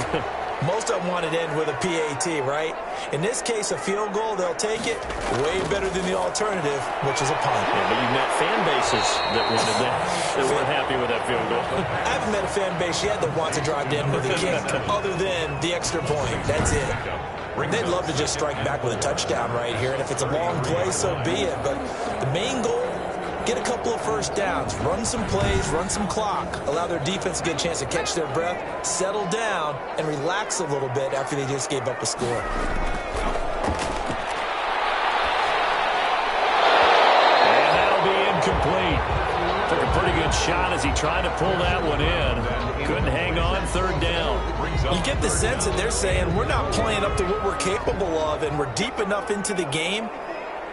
Most of them wanted to end with a PAT, right? In this case, a field goal, they'll take it way better than the alternative, which is a punt. Yeah, but you've met fan bases that wanted that, that weren't happy with that field goal. I haven't met a fan base yet that wants to drive to end with a kick other than the extra point. That's it. They'd love to just strike back with a touchdown right here, and if it's a long play, so be it. But the main goal, get a couple of first downs, run some plays, run some clock, allow their defense to get a chance to catch their breath, settle down, and relax a little bit after they just gave up a score. And that'll be incomplete. Took a pretty good shot as he tried to pull that one in. Couldn't hang on 3rd down. You get the sense that they're saying we're not playing up to what we're capable of, and we're deep enough into the game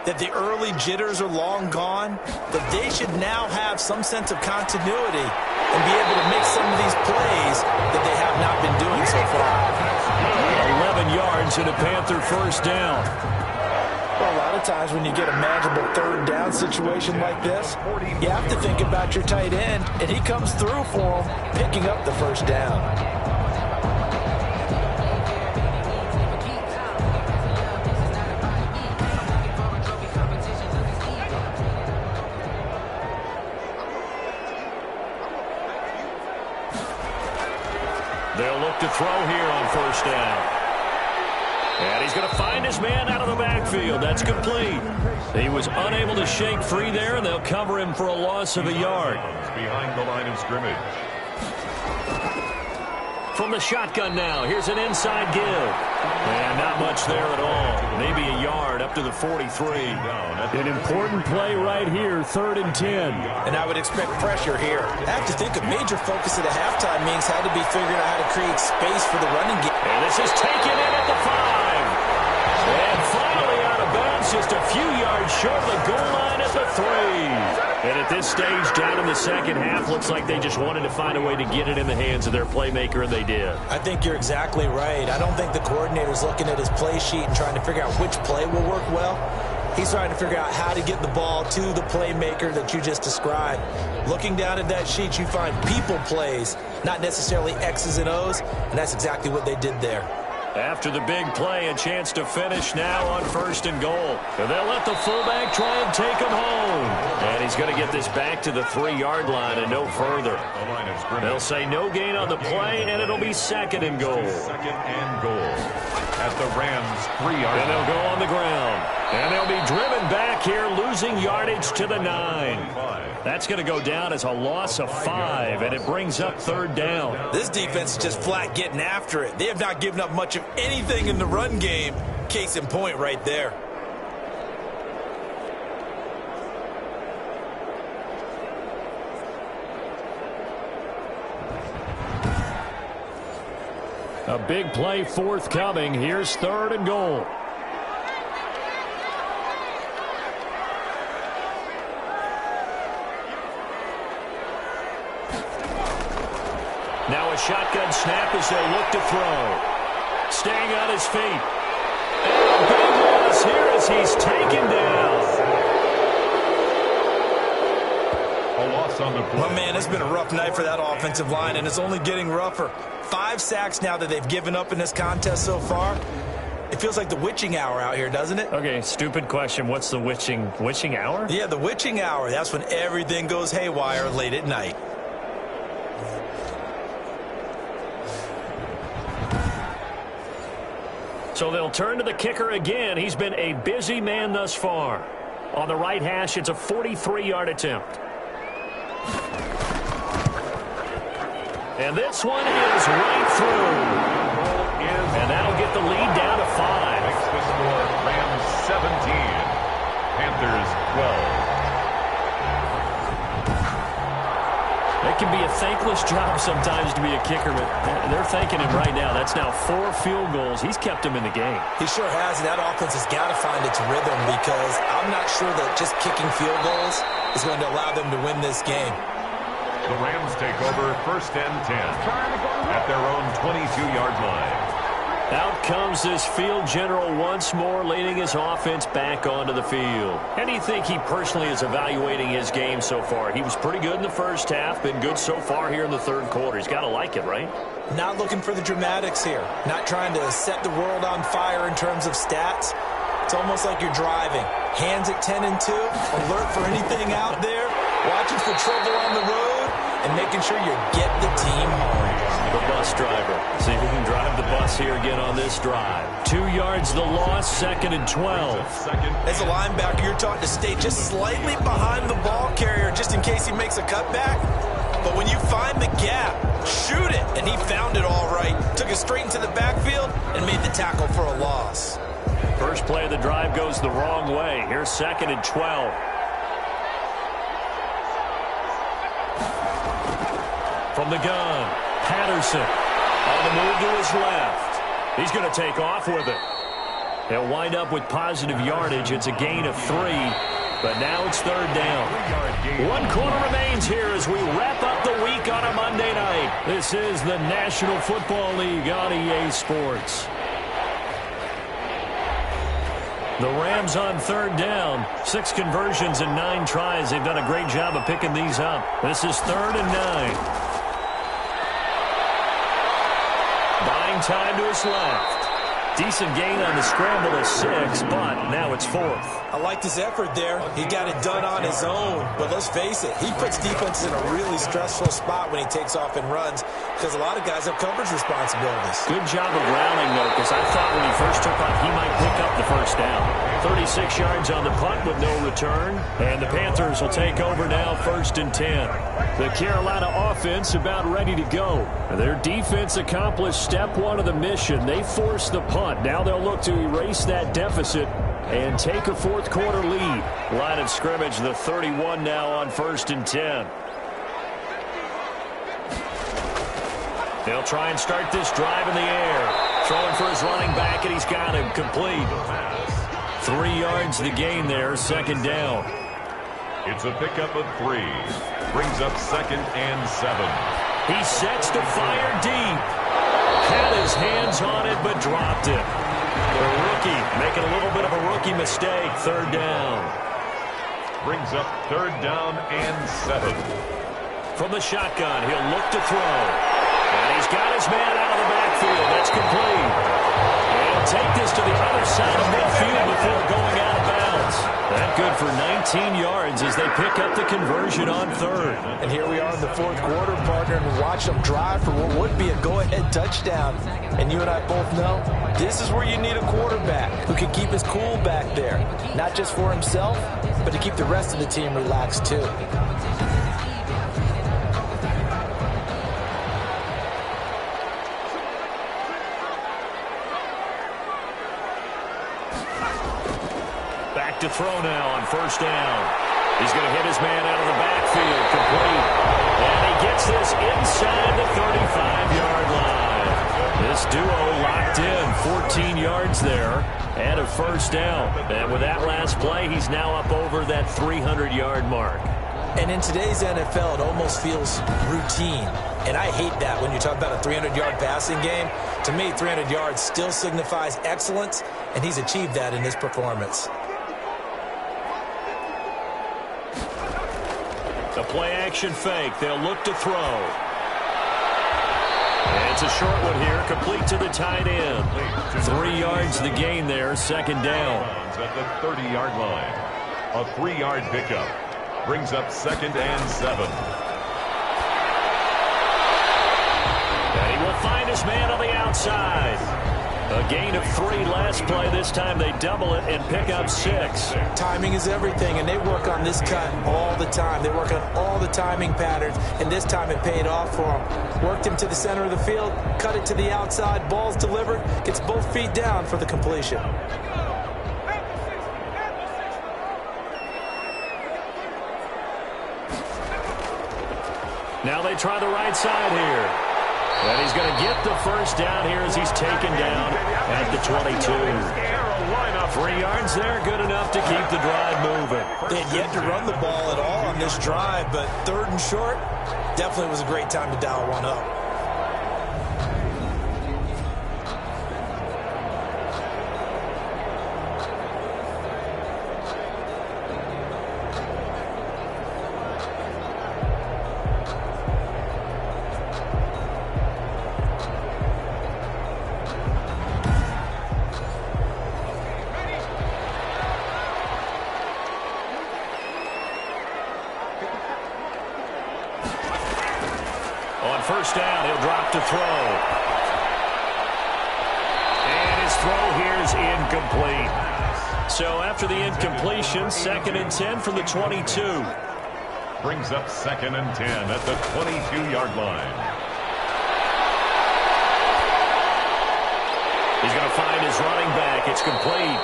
that the early jitters are long gone, that they should now have some sense of continuity and be able to make some of these plays that they have not been doing so far. 11 yards and a Panther 1st down. Well, a lot of times when you get a manageable 3rd down situation like this, you have to think about your tight end, and he comes through for them, picking up the 1st down. They'll look to throw here on 1st down. And he's going to find his man out of the backfield. That's complete. He was unable to shake free there, and they'll cover him for a loss of a yard. Behind the line of scrimmage. From the shotgun now, here's an inside give. And not much there at all. Maybe a yard up to the 43. An important play right here, 3rd and 10. And I would expect pressure here. I have to think a major focus of the halftime meetings had to be figuring out how to create space for the running game. And this is taken in at the 5. And finally out of bounds, just a few yards short of the goal line at the 3. And at this stage, down in the second half, looks like they just wanted to find a way to get it in the hands of their playmaker, and they did. I think you're exactly right. I don't think the coordinator's looking at his play sheet and trying to figure out which play will work well. He's trying to figure out how to get the ball to the playmaker that you just described. Looking down at that sheet, you find people plays, not necessarily X's and O's, and that's exactly what they did there. After the big play, a chance to finish now on 1st and goal. And they'll let the fullback try and take him home. And he's going to get this back to the 3-yard line and no further. They'll say no gain on the play, and it'll be 2nd and goal. 2nd and goal at the Rams' 3-yard line. And they'll go on the ground. And they'll be driven back here, losing yardage to the 9. That's going to go down as a loss of 5, and it brings up 3rd down. This defense is just flat getting after it. They have not given up much of anything in the run game. Case in point right there. A big play forthcoming. Here's 3rd and goal. Now a shotgun snap as they look to throw. Staying on his feet. And a big loss here as he's taken down. A loss on the play. Oh, man, it's been a rough night for that offensive line, and it's only getting rougher. 5 sacks now that they've given up in this contest so far. It feels like the witching hour out here, doesn't it? Okay, stupid question. What's the witching hour? Yeah, the witching hour. That's when everything goes haywire late at night. So they'll turn to the kicker again. He's been a busy man thus far. On the right hash, it's a 43-yard attempt. And this one is right through. And that'll get the lead down to 5. Makes the score Rams 17, Panthers 12. It can be a thankless job sometimes to be a kicker, but they're thanking him right now. That's now 4 field goals. He's kept him in the game. He sure has, and that offense has got to find its rhythm because I'm not sure that just kicking field goals is going to allow them to win this game. The Rams take over 1st and 10 at their own 22-yard line. Out comes this field general once more, leading his offense back onto the field. How do you think he personally is evaluating his game so far? He was pretty good in the first half, been good so far here in the 3rd quarter. He's got to like it, right? Not looking for the dramatics here. Not trying to set the world on fire in terms of stats. It's almost like you're driving. Hands at 10 and 2, alert for anything out there, watching for trouble on the road, and making sure you get the team home. The bus driver. See if he can drive the bus here again on this drive. 2 yards the loss, 2nd and 12. As a linebacker, you're taught to stay just slightly behind the ball carrier just in case he makes a cutback. But when you find the gap, shoot it. And he found it all right. Took it straight into the backfield and made the tackle for a loss. First play of the drive goes the wrong way. Here's 2nd and 12. From the gun, Patterson on the move to his left. He's going to take off with it. He'll wind up with positive yardage. It's a gain of 3, but now it's 3rd down. 1 quarter remains here as we wrap up the week on a Monday night. This is the National Football League on EA Sports. The Rams on 3rd down. 6 conversions and 9 tries. They've done a great job of picking these up. This is 3rd and 9. Buying time to his left. Decent gain on the scramble of 6, but now it's 4th. I liked his effort there. He got it done on his own. But let's face it, he puts defenses in a really stressful spot when he takes off and runs because a lot of guys have coverage responsibilities. Good job of rounding, though, because I thought when he first took off, he might pick up the 1st down. 36 yards on the punt with no return. And the Panthers will take over now 1st and 10. The Carolina offense about ready to go. Their defense accomplished step 1 of the mission. They forced the punt. Now they'll look to erase that deficit and take a 4th quarter lead. Line of scrimmage, the 31 now on 1st and 10. They'll try and start this drive in the air. Throwing for his running back, and he's got him complete. 3 yards the gain there, 2nd down. It's a pickup of 3. Brings up 2nd and 7. He sets to fire deep. Had his hands on it, but dropped it. The rookie making a little bit of a rookie mistake. 3rd down. Brings up 3rd down and 7. From the shotgun, he'll look to throw. And he's got his man out of the backfield. That's complete. And he'll take this to the other side of midfield before going out of bounds. That good for 19 yards as they pick up the conversion on 3rd. And here we are in the 4th quarter, partner, and watch them drive for what would be a go-ahead touchdown. And you and I both know this is where you need a quarterback who can keep his cool back there. Not just for himself, but to keep the rest of the team relaxed too. Back to throw now on 1st down. He's going to hit his man out of the backfield, complete. And he gets this inside the 35-yard line. This duo locked in, 14 yards there, and a first down. And with that last play, he's now up over that 300-yard mark. And in today's NFL, it almost feels routine. And I hate that when you talk about a 300-yard passing game. To me, 300 yards still signifies excellence, and he's achieved that in this performance. The play-action fake. They'll look to throw. And it's a short one here, complete to the tight end. 3 yards the gain there, second down. At the 30-yard line. A 3-yard pickup. Brings up 2nd and 7. And he will find his man on the outside. A gain of 3 last play. This time they double it and pick up 6. Timing is everything, and they work on this cut all the time. They work on all the timing patterns, and this time it paid off for him. Worked him to the center of the field, cut it to the outside, ball's delivered, gets both feet down for the completion. Now they try the right side here. And he's going to get the first down here as he's taken down at the 22. 3 yards there, good enough to keep the drive moving. They had yet to run the ball at all on this drive, but 3rd and short definitely was a great time to dial one up. First down, he'll drop to throw. And his throw here is incomplete. So after the incompletion, 2nd and 10 from the 22. Brings up 2nd and 10 at the 22-yard line. He's going to find his running back. It's complete.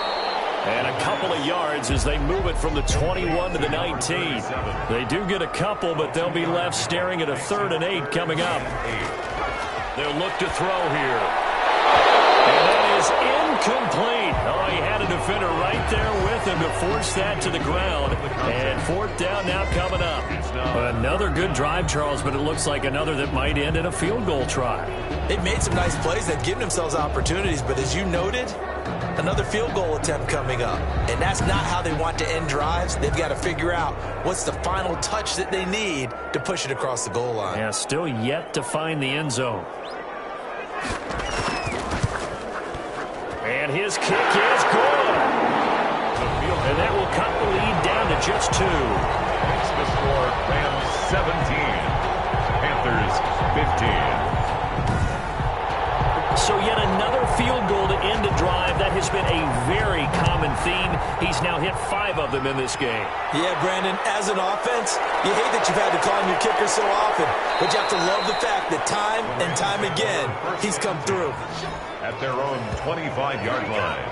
And a couple of yards as they move it from the 21 to the 19. They do get a couple, but they'll be left staring at a 3rd and 8 coming up. They'll look to throw here. And that is incomplete. Oh, he had a defender right there with him to force that to the ground. And 4th down now coming up. Another good drive, Charles, but it looks like another that might end in a field goal try. They've made some nice plays. They've given themselves opportunities, but as you noted, another field goal attempt coming up. And that's not how they want to end drives. They've got to figure out what's the final touch that they need to push it across the goal line. Yeah, still yet to find the end zone. And his kick is good. And that will cut the lead down to just 2. Makes the score Rams 17. Panthers 15. So yet another field goal to end a drive. That has been a very common theme. He's now hit 5 of them in this game. Yeah, Brandon, as an offense, you hate that you've had to call on your kicker so often, but you have to love the fact that time and time again, he's come through. At their own 25-yard line.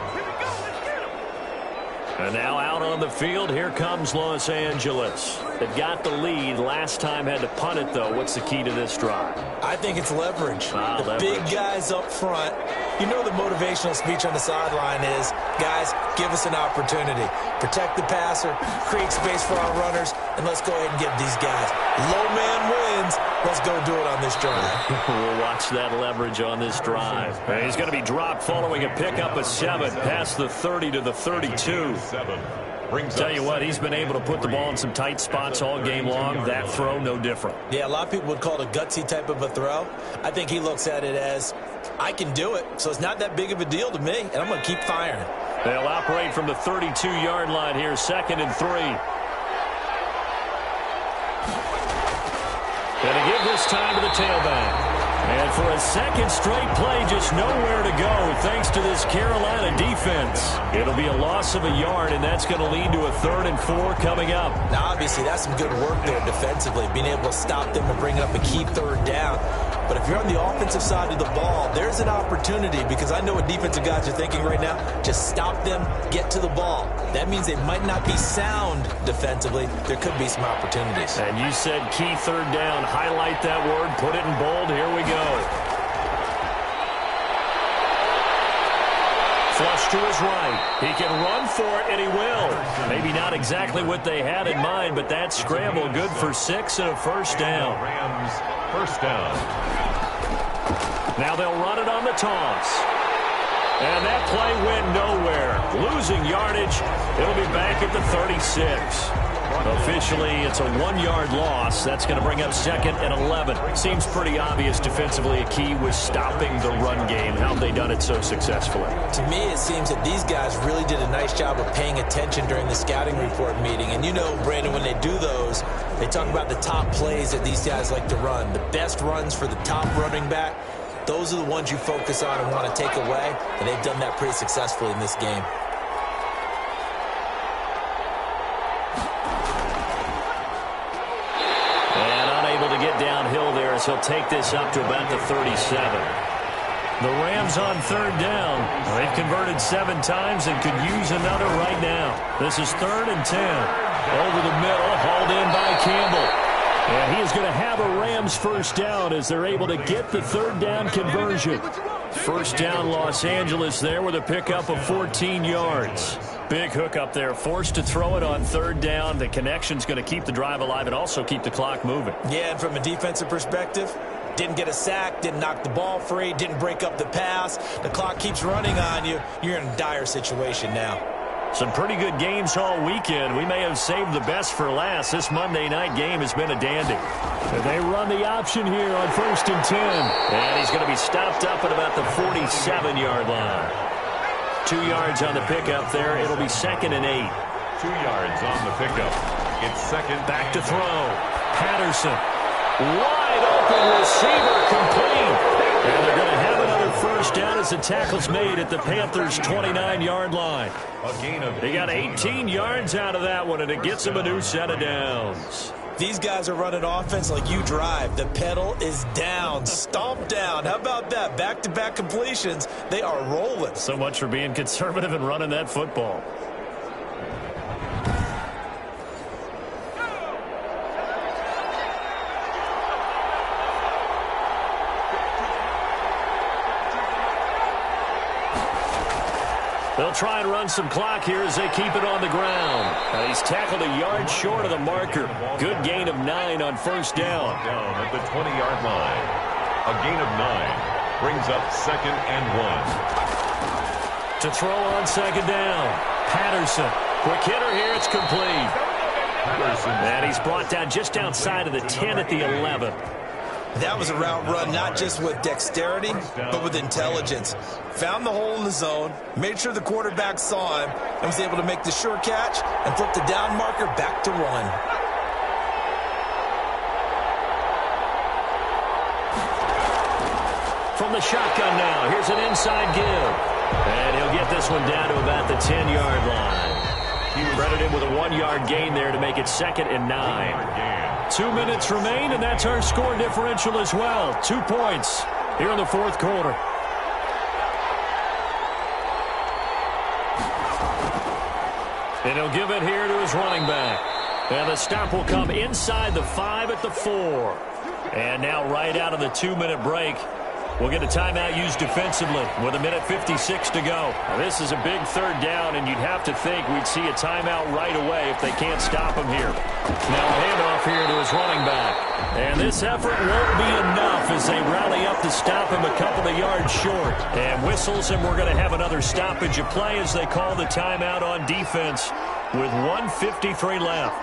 And now out on the field, here comes Los Angeles. They've got the lead. Last time had to punt it, though. What's the key to this drive? I think it's leverage. The leverage. Big guys up front. You know the motivational speech on the sideline is, guys, give us an opportunity. Protect the passer, create space for our runners, and let's go ahead and get these guys. Low man wins. Let's go do it on this drive. We'll watch that leverage on this drive. And he's going to be dropped following a pickup of 7 past the 30 to the 32. Tell you what, he's been able to put the ball in some tight spots all game long. That throw, no different. Yeah, a lot of people would call it a gutsy type of a throw. I think he looks at it as, I can do it, so it's not that big of a deal to me, and I'm going to keep firing. They'll operate from the 32-yard line here, 2nd and 3. And to give this time to the tailback. And for a second straight play, just nowhere to go thanks to this Carolina defense. It'll be a loss of a yard, and that's going to lead to a 3rd and 4 coming up. Now, obviously, that's some good work there defensively, being able to stop them and bring up a key 3rd down. But if you're on the offensive side of the ball, there's an opportunity, because I know what defensive guys are thinking right now. Just stop them, get to the ball. That means they might not be sound defensively. There could be some opportunities. And you said key 3rd down. Highlight that word, put it in bold. Here we go. pitch to his right. He can run for it, and he will. Maybe not exactly what they had in mind, but that scramble good for 6 and a first down. Rams, first down. Now they'll run it on the toss. And that play went nowhere. Losing yardage. It'll be back at the 36. Officially, it's a 1-yard loss. That's going to bring up 2nd and 11. Seems pretty obvious defensively a key was stopping the run game. How have they done it so successfully? To me, it seems that these guys really did a nice job of paying attention during the scouting report meeting. And you know, Brandon, when they do those, they talk about the top plays that these guys like to run. The best runs for the top running back. Those are the ones you focus on and want to take away. And they've done that pretty successfully in this game. Downhill there as he'll take this up to about the 37. The Rams on 3rd down. They've converted 7 times and could use another right now. This is 3rd and 10. Over the middle, hauled in by Campbell. And he is going to have a Rams first down as they're able to get the 3rd down conversion. First down Los Angeles there with a pickup of 14 yards. Big hook up there, forced to throw it on 3rd down. The connection's going to keep the drive alive and also keep the clock moving. Yeah, and from a defensive perspective, didn't get a sack, didn't knock the ball free, didn't break up the pass. The clock keeps running on you. You're in a dire situation now. Some pretty good games all weekend. We may have saved the best for last. This Monday night game has been a dandy. And they run the option here on 1st and 10. And he's going to be stopped up at about the 47-yard line. 2 yards on the pickup there. It'll be 2nd and 8. 2 yards on the pickup. It's 2nd. Back to throw. Patterson. Wide open receiver complete. And they're going to have another first down as the tackle's made at the Panthers' 29-yard line. A gain of They got 18 yards out of that one, and it gets them a new set of downs. These guys are running offense like you drive. The pedal is down, stomp down. How about that? Back-to-back completions. They are rolling. So much for being conservative and running that football. They'll try and run some clock here as they keep it on the ground. He's tackled a yard short of the marker. Good gain of 9 on first down. Down at the 20-yard line. A gain of 9 brings up 2nd and 1. To throw on 2nd down. Patterson. Quick hitter here. It's complete. Patterson. And he's brought down just outside of the 10 at the 11. That was a route run not just with dexterity, but with intelligence. Found the hole in the zone, made sure the quarterback saw him, and was able to make the sure catch and flip the down marker back to 1. From the shotgun now, here's an inside give. And he'll get this one down to about the 10-yard line. He credited with a 1-yard gain there to make it 2nd and 9. 2 minutes remain, and that's our score differential as well. 2 points here in the 4th quarter. And he'll give it here to his running back. And the stop will come inside the 5 at the 4. And now right out of the 2-minute break, we'll get a timeout used defensively with 1:56 to go. Now, this is a big 3rd down, and you'd have to think we'd see a timeout right away if they can't stop him here. Now a handoff here to his running back. And this effort won't be enough as they rally up to stop him a couple of yards short. And whistles, and we're going to have another stoppage of play as they call the timeout on defense with 1:53 left.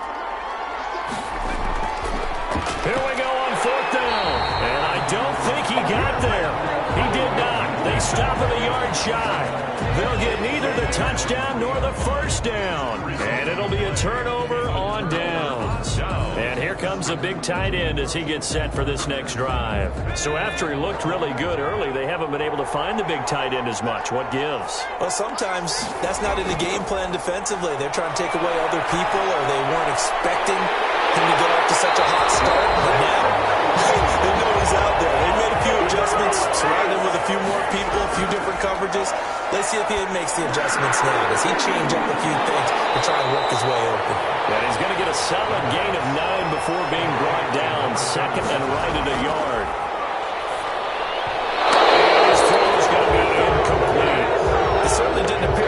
Here we go on 4th down. And I don't think he got there. He did not. They stop him a yard shy. They'll get neither the touchdown nor the first down. And it'll be a turnover on downs. And here comes a big tight end as he gets set for this next drive. So after he looked really good early, they haven't been able to find the big tight end as much. What gives? Well, sometimes that's not in the game plan defensively. They're trying to take away other people, or they weren't expecting him to get off to such a hot start. But now, they know he's out there. They made a few adjustments, surrounded him with a few more people, a few different coverages. Let's see if he makes the adjustments now. Does he change up a few things to try and work his way open? And he's going to get a solid gain of 9 before being brought down. 2nd and right at a yard. And his throw is going to be incomplete. It certainly didn't appear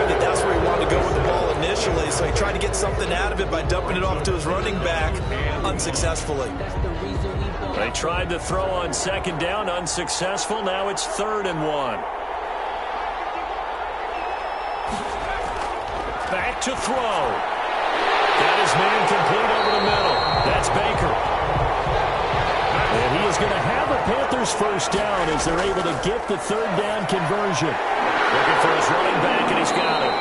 initially, so he tried to get something out of it by dumping it off to his running back unsuccessfully. They tried to throw on second down, unsuccessful. Now it's 3rd and 1. Back to throw. Got his man complete over the middle. That's Baker. And he is going to have a Panthers first down as they're able to get the 3rd down conversion. Looking for his running back, and he's got it.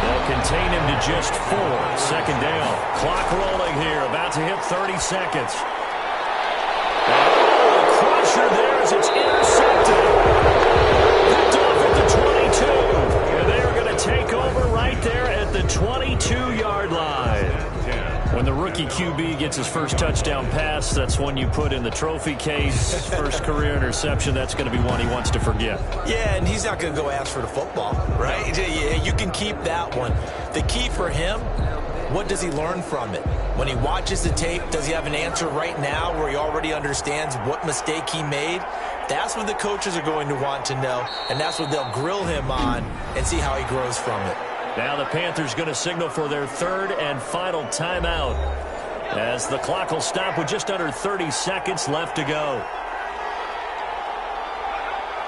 They'll contain him to just 4. 2nd down. Clock rolling here. About to hit 30 seconds. Oh, crusher there as it's intercepted. Picked off at the 22. And they are going to take over right there at the 22-yard line. When the rookie QB gets his first touchdown pass, that's one you put in the trophy case. First career interception, that's going to be one he wants to forget. Yeah, and he's not going to go ask for the football, right? You can keep that one. The key for him, what does he learn from it? When he watches the tape, does he have an answer right now where he already understands what mistake he made? That's what the coaches are going to want to know, and that's what they'll grill him on and see how he grows from it. Now the Panthers going to signal for their 3rd and final timeout as the clock will stop with just under 30 seconds left to go.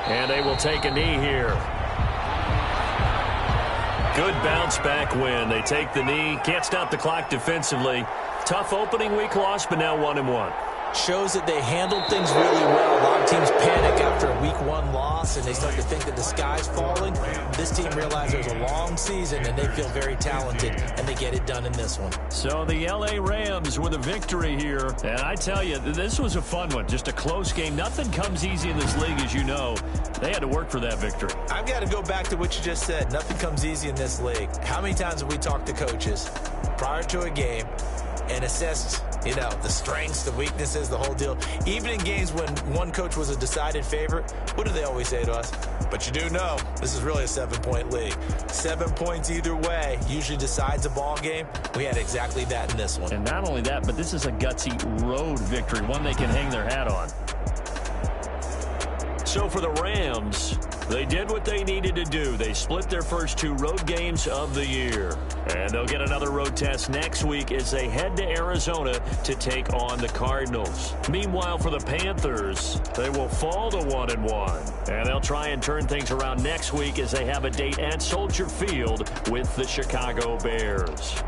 And they will take a knee here. Good bounce back win. They take the knee. Can't stop the clock defensively. Tough opening week loss, but now 1-1. Shows that they handled things really well. A lot of teams panic after a week 1 loss, and they start to think that the sky's falling. This team realizes there's a long season, and they feel very talented, and they get it done in this one. So the L.A. Rams with a victory here. And I tell you, this was a fun one. Just a close game. Nothing comes easy in this league, as you know. They had to work for that victory. I've got to go back to what you just said. Nothing comes easy in this league. How many times have we talked to coaches prior to a game and assessed, the strengths, the weaknesses, the whole deal? Even in games when one coach was a decided favorite, what do they always say to us? But you do know, this is really a 7-point league. 7 points either way usually decides a ball game. We had exactly that in this one. And not only that, but this is a gutsy road victory, one they can hang their hat on. So for the Rams, they did what they needed to do. They split their first 2 road games of the year. And they'll get another road test next week as they head to Arizona to take on the Cardinals. Meanwhile, for the Panthers, they will fall to 1-1. And they'll try and turn things around next week as they have a date at Soldier Field with the Chicago Bears.